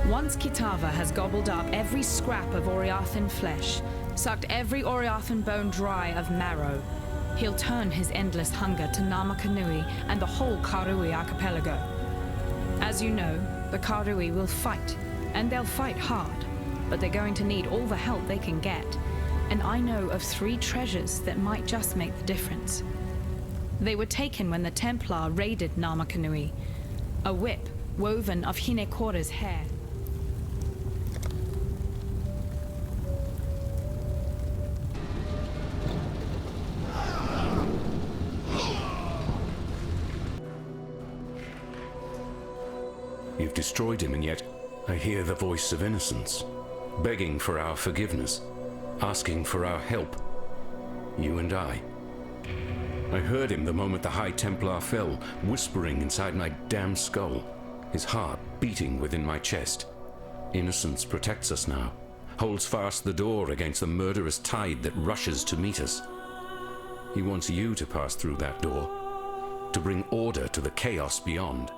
Once Kitava has gobbled up every scrap of Oriathan flesh, sucked every Oriathan bone dry of marrow, he'll turn his endless hunger to Namakanui and the whole Karui archipelago. As you know, the Karui will fight, and they'll fight hard, but they're going to need all the help they can get. And I know of 3 treasures that might just make the difference. They were taken when the Templar raided Namakanui. A whip woven of Hinekora's hair. You've destroyed him, and yet I hear the voice of innocence, begging for our forgiveness, asking for our help. You and I heard him the moment the High Templar fell, whispering inside my damn skull, his heart beating within my chest. Innocence protects us now, holds fast the door against the murderous tide that rushes to meet us. He wants you to pass through that door, to bring order to the chaos beyond.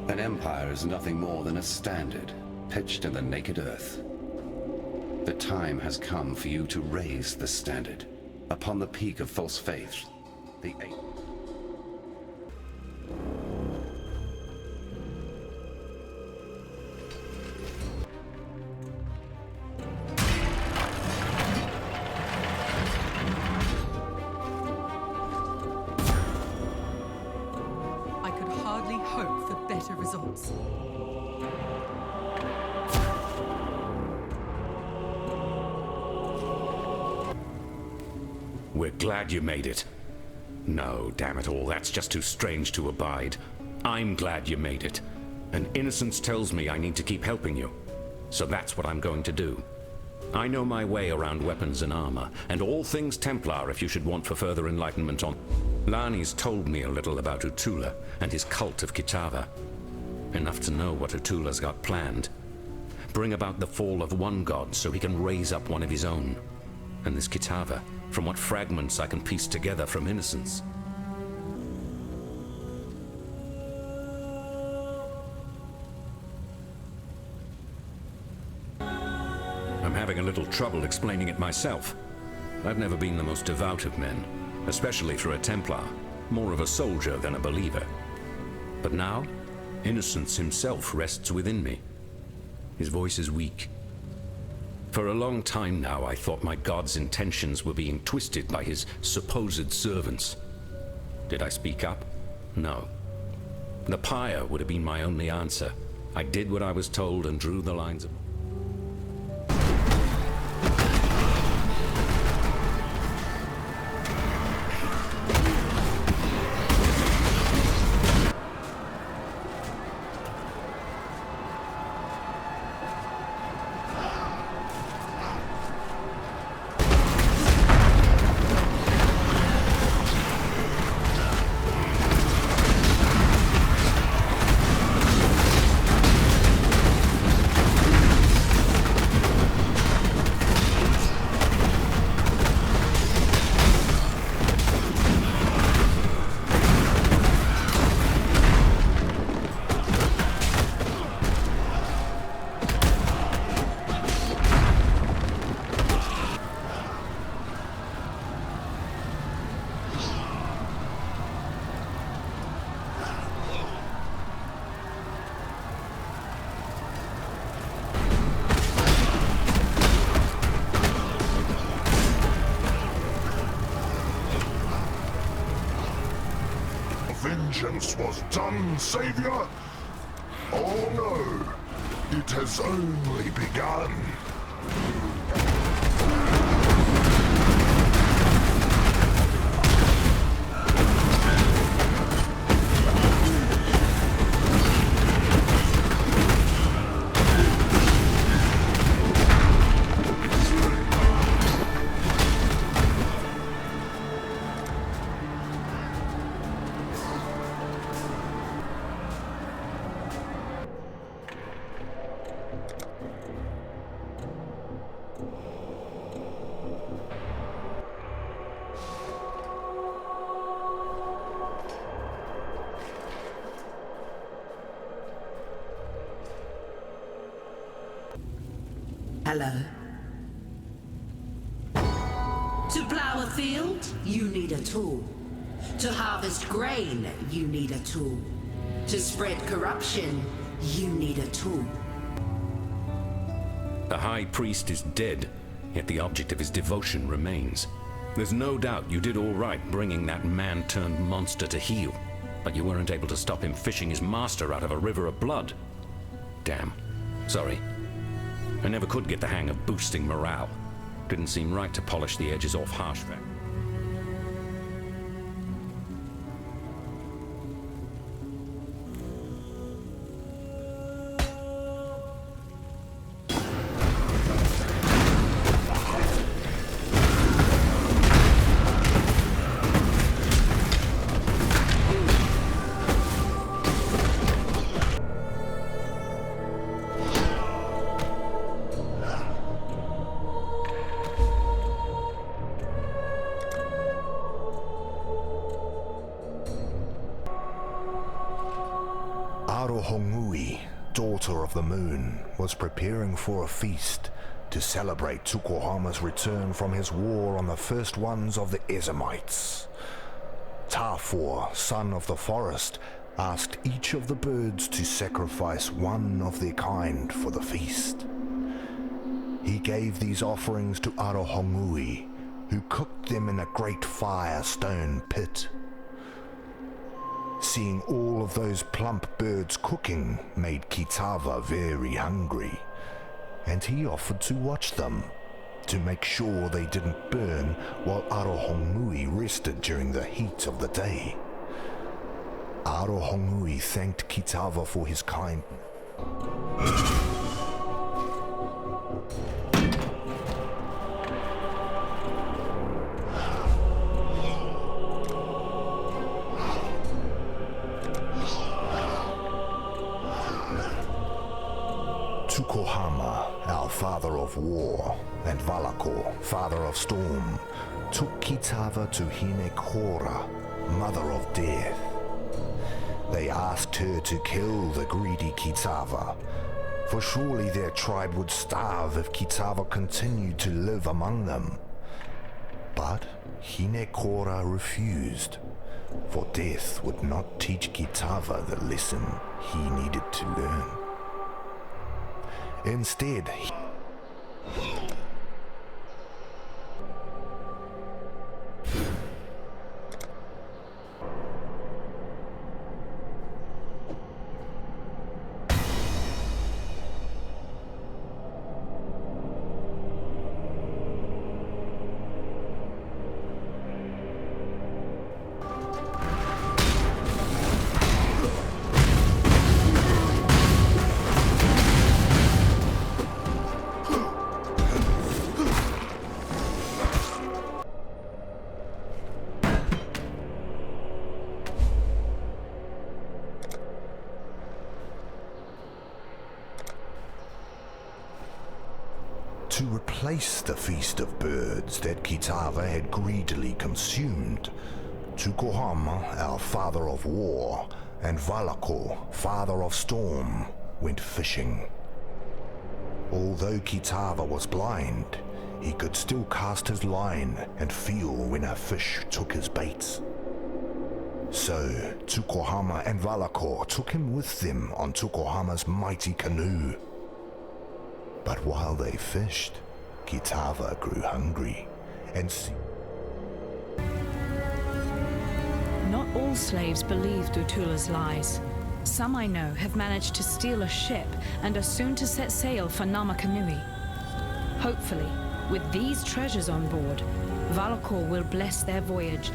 An empire is nothing more than a standard, pitched in the naked earth. The time has come for you to raise the standard. Upon the peak of false faith, the results. We're glad you made it. No, damn it all, that's just too strange to abide. I'm glad you made it. And innocence tells me I need to keep helping you. So that's what I'm going to do. I know my way around weapons and armor, and all things Templar if you should want for further enlightenment on... Lani's told me a little about Utula and his cult of Kitava. Enough to know what Utula's got planned. Bring about the fall of one god so he can raise up one of his own. And this Kitava, from what fragments I can piece together from innocence. I'm having a little trouble explaining it myself. I've never been the most devout of men, especially through a Templar, more of a soldier than a believer. But now, Innocence himself rests within me. His voice is weak. For a long time now, I thought my god's intentions were being twisted by his supposed servants. Did I speak up? No. The pyre would have been my only answer. I did what I was told and drew the lines of... Vengeance was done, Savior? Oh no, it has only begun. Hello. To plow a field, you need a tool. To harvest grain, you need a tool. To spread corruption, you need a tool. The High Priest is dead, yet the object of his devotion remains. There's no doubt you did all right bringing that man-turned-monster to heel, but you weren't able to stop him fishing his master out of a river of blood. Damn. Sorry. I never could get the hang of boosting morale. Didn't seem right to polish the edges off harsh facts. Daughter of the Moon, was preparing for a feast to celebrate Tukohama's return from his war on the first ones of the Ezamites. Tafor, son of the forest, asked each of the birds to sacrifice one of their kind for the feast. He gave these offerings to Arohongui, who cooked them in a great fire stone pit. Seeing all of those plump birds cooking made Kitava very hungry, and he offered to watch them, to make sure they didn't burn while Arohongui rested during the heat of the day. Arohongui thanked Kitava for his kindness. Tukohama, our father of war, and Valakor, father of storm, took Kitava to Hinekora, Mother of Death. They asked her to kill the greedy Kitava, for surely their tribe would starve if Kitava continued to live among them. But Hinekora refused, for death would not teach Kitava the lesson he needed to learn. Instead, to replace the feast of birds that Kitava had greedily consumed, Tukohama, our father of war, and Valako, father of storm, went fishing. Although Kitava was blind, he could still cast his line and feel when a fish took his bait. So, Tukohama and Valako took him with them on Tukohama's mighty canoe. But while they fished, Kitava grew hungry and Not all slaves believe Dutula's lies. Some I know have managed to steal a ship and are soon to set sail for Namakanui. Hopefully, with these treasures on board, Valakor will bless their voyage.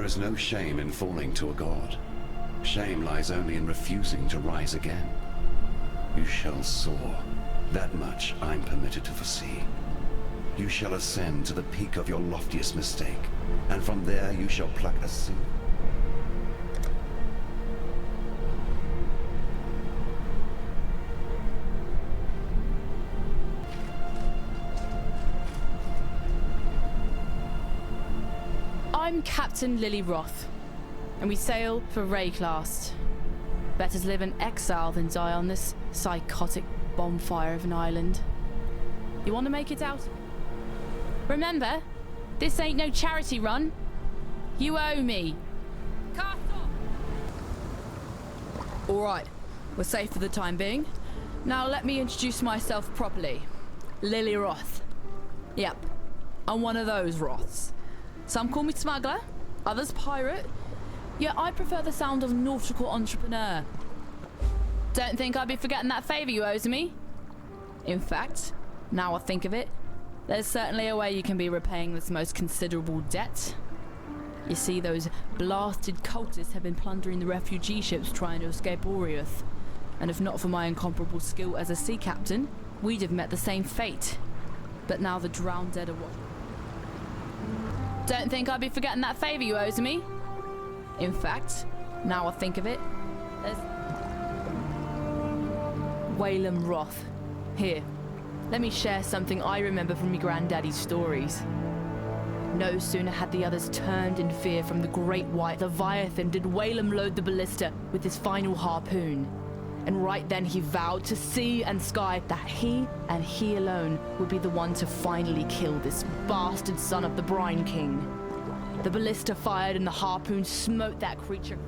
There is no shame in falling to a god. Shame lies only in refusing to rise again. You shall soar. That much I'm permitted to foresee. You shall ascend to the peak of your loftiest mistake, and from there you shall pluck a sin. I'm Captain Lily Roth, and we sail for Classe. Better to live in exile than die on this psychotic bonfire of an island. You want to make it out? Remember, this ain't no charity run. You owe me. Cast off! Alright, we're safe for the time being. Now let me introduce myself properly. Lily Roth. Yep, I'm one of those Roths. Some call me smuggler, others pirate. Yet I prefer the sound of nautical entrepreneur. Don't think I'd be forgetting that favour you owe to me. In fact, now I think of it, there's certainly a way you can be repaying this most considerable debt. You see, those blasted cultists have been plundering the refugee ships trying to escape Oriath. And if not for my incomparable skill as a sea captain, we'd have met the same fate. But now the drowned dead are what? Don't think I'd be forgetting that favour you owe to me. In fact, now I think of it, there's Waylem Roth. Here, let me share something I remember from me granddaddy's stories. No sooner had the others turned in fear from the great white Leviathan did Waylem load the ballista with his final harpoon. And right then he vowed to sea and sky that he and he alone would be the one to finally kill this bastard son of the Brine King. The ballista fired and the harpoon smote that creature